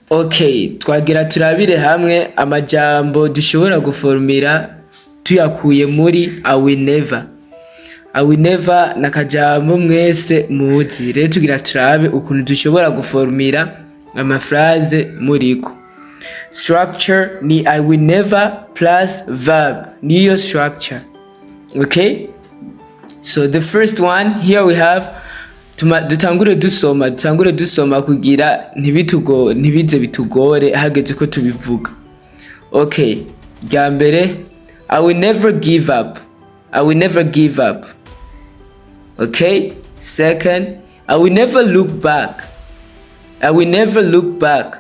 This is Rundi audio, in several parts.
Okay, twagira turabire hamwe amajambo dushobora guformira tuyakuye muri I will never. I will never nakajambo mwese muzi. Rero tugira turabe ukuntu dushobora guformira amafraze muriko. Structure ni I will never plus verb. Niyo structure. Okay? So the first one here we have dutangure dusoma kugira ntibize bitugore hageze ko tubivuga. Okay, rya mbere I will never give up. I will never give up. Okay? Second, I will never look back. I will never look back.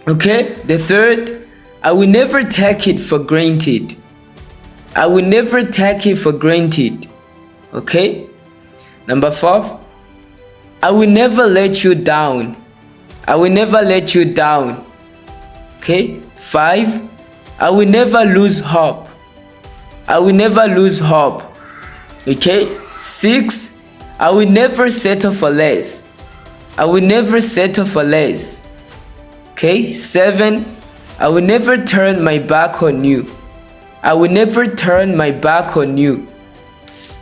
Okay? The third, I will never take it for granted. I will never take it for granted. Okay? Number 4, I will never let you down. I will never let you down. Okay? 5, I will never lose hope. I will never lose hope. Okay? 6, I will never settle for less. I will never settle for less. Okay? 7, I will never turn my back on you. I will never turn my back on you.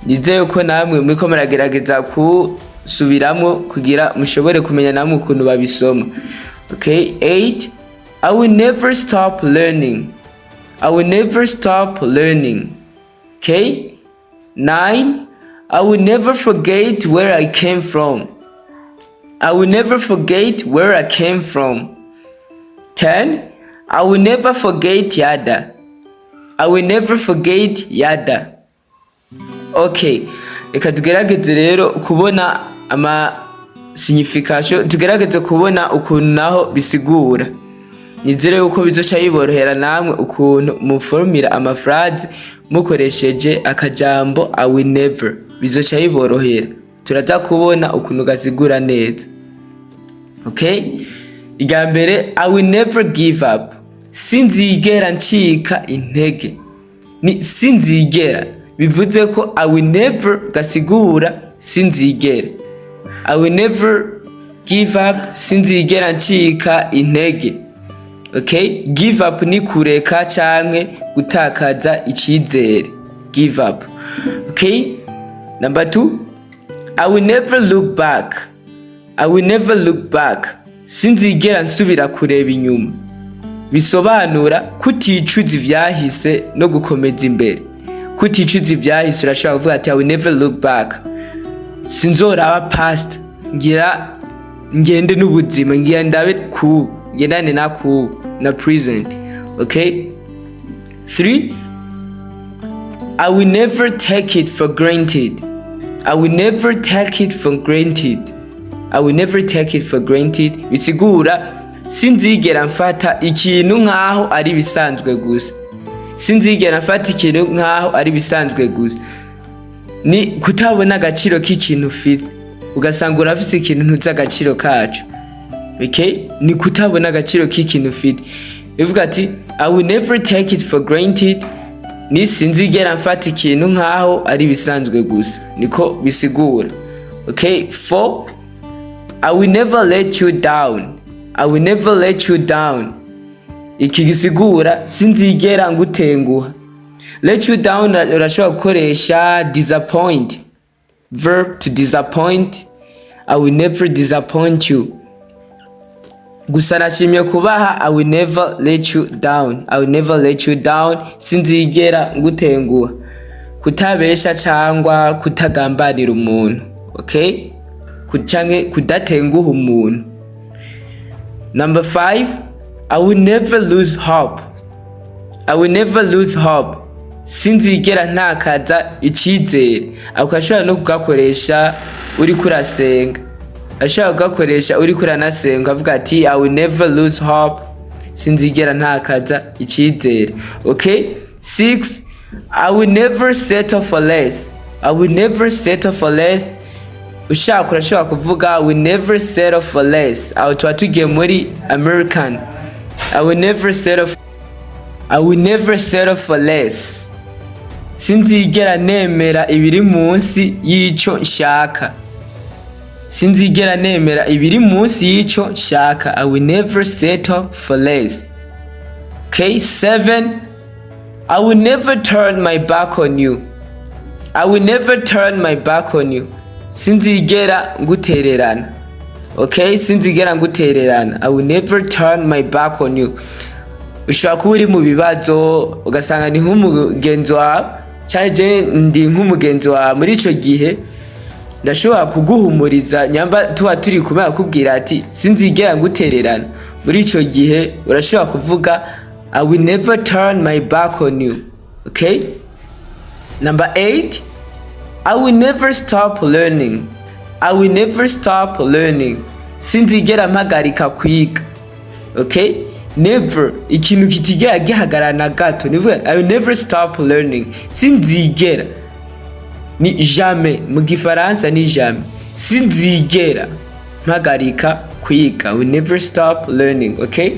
Nizeye ko namwe muriko muragerageza kusubiramo kugira mushobore kumenya namwe ukuntu babisoma. Okay? 8, I will never stop learning. I will never stop learning. Okay? 9, I will never forget where I came from. I will never forget where I came from. 10, I will never forget yada. I will never forget yada. Okay, reka tugerageze rero kubona ama signification, tugerageze kubona ukuntu naho bisigura. Nizere uko bizoca yiborohera namwe ukuntu muformira amafraze mukoresheje akajambo I will never. Bizoca yiborohera. Turaza kubona ukuntu gasigura neza. Okay? Irya mbere I will never give up. Sinzigera ncika intege. Ni sinzigera bivuze ko I will never gasigura sinzigera. I will never give up, sinzigera ncika intege. Okay? Give up ni kureka canke gutakaza icizere. Give up. Okay? Number 2, I will never look back. I will never look back. Sinzigera nsubira kureba inyuma. Bisobanura kuticuza ivyahise no gukomeza imbere. Kuticuza ivyahise urashobora kuvuga ati I will never look back. Sinzoraba past. Ngira ngende n'ubuzima, ngira ndabe ngendane na present. Okay? 3, I will never take it for granted. I will never take it for granted. I will never take it for granted. Bisigura sinzigera mfata ikintu nkaho ari bisanzwe gusa. Sinzigera mfata ikintu nkaho ari bisanzwe gusa. Ni kutabona agaciro k'ikintu ufite. Ugasanga urafise ikintu ntuzi agaciro kacu. Okay? Ni kutabona agaciro k'ikintu ufite. Bivuga ati I will never take it for granted. Ni sinzigera mfata ikintu nkaho ari bisanzwe gusa. Niko bisigura. Okay? 4, I will never let you down. I will never let you down. Iki gisigura sinzigera ngutenguha. Let you down urashobora gukoresha disappoint. Verb to disappoint. I will never disappoint you. Gusa nashimye kubaha I will never let you down. I will never let you down. Sinzigera ngutenguha. Kutabesha cyangwa kutagambanira umuntu. Okay? Kucange kudatenguha umuntu. Number 5, I will never lose hope. I will never lose hope. Sinzigera ntakaza icizere. Ukashobora no kugakoresha uri kurasenga. Ashobora kugakoresha uri kuranasenga avuga ati I will never lose hope. Sinzigera ntakaza icizere. Okay? 6, I will never settle for less. I will never settle for less. Ushaka urashobora kuvuga I will never settle for less. Aho tuba tugiye muri American. I will never settle for less. Sinzigera nemera ibiri munsi y'ico nshaka. sinzigera nemera ibiri munsi y'ico nshaka. I will never settle for less. Okay, 7. I will never turn my back on you. I will never turn my back on you. Sinzigera ngutererana. Okay, sinzigera ngutererana. I will never turn my back on you. Ushobora kuba uri mu bibazo ugasanga ni nk'umugenzi wawe cyangwa ndi nk'umugenzi wawe, muri ico gihe ndashobora kuguhumuriza nyamba tuba turi kumwe akubwira ati sinzigera ngutererana. Muri ico gihe urashobora kuvuga I will never turn my back on you. Okay? Number 8. I will never stop learning. I will never stop learning. Sinzigera mpagarika kwiga. Okay? Never. Ikintu kitigera gihagarana gato. I will never stop learning. Sinzigera. Ni jamais. Mu Gifaransa ni jamais. Sinzigera mpagarika kwiga. I will never stop learning. Okay?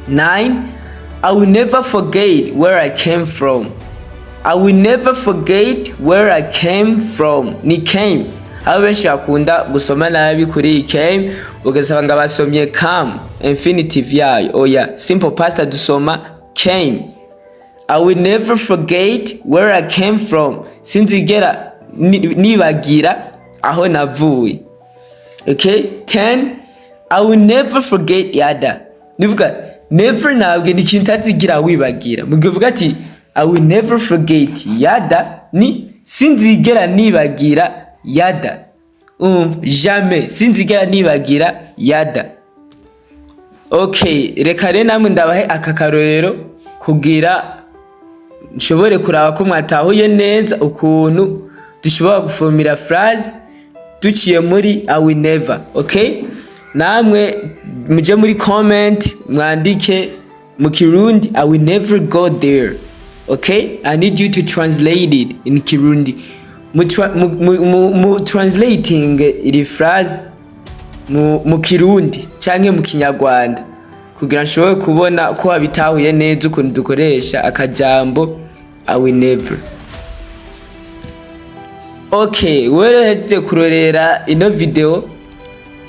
9. I will never forget where I came from. I will never forget where I came from. Ni came. Abo benshi bakunda gusoma nabi kuri came, ugasanga basomye come, infinitive yayo. Oya, simple past dusoma came. I will never forget where I came from. Sinzigera nibagira aho navuye. Okay? 10. I will never forget yada. Nivuga never ntabwo ni ikintu utazigira wibagira. Mugivuga ati I will never forget yada, ni sinzigera nibagira yada. Jamais sinzigera nibagira yada. Okay, reka rero namwe ndabahe aka karorero kugira nshobore kuraba ko mwatahuye neza ukuntu dushobora gufomira phrase duciye muri I will never. Okay? Namwe muje muri comment mwandike mu Kirundi I will never go there. Okay? I need you to translate it in Kirundi. Mu translating iri phrase mu Kirundi canke mu Kinyarwanda kugira nshobore kubona ko habitahuye neza ukuntu dukoresha akajambo I will never. Okay, wereheje kurorera ino video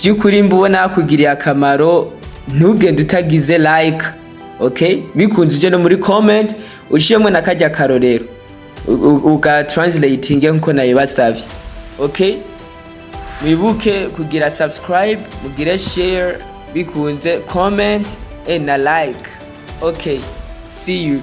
by'ukuri mbona kugiriye akamaro, ntugende utagize like. Okay, bikunze je no muri comment ushiyemwe nakajya karorero uga translating nko nayibasavye. Okay, mwibuke kugira subscribe, mugire share, bikunze comment and like. Okay, see you.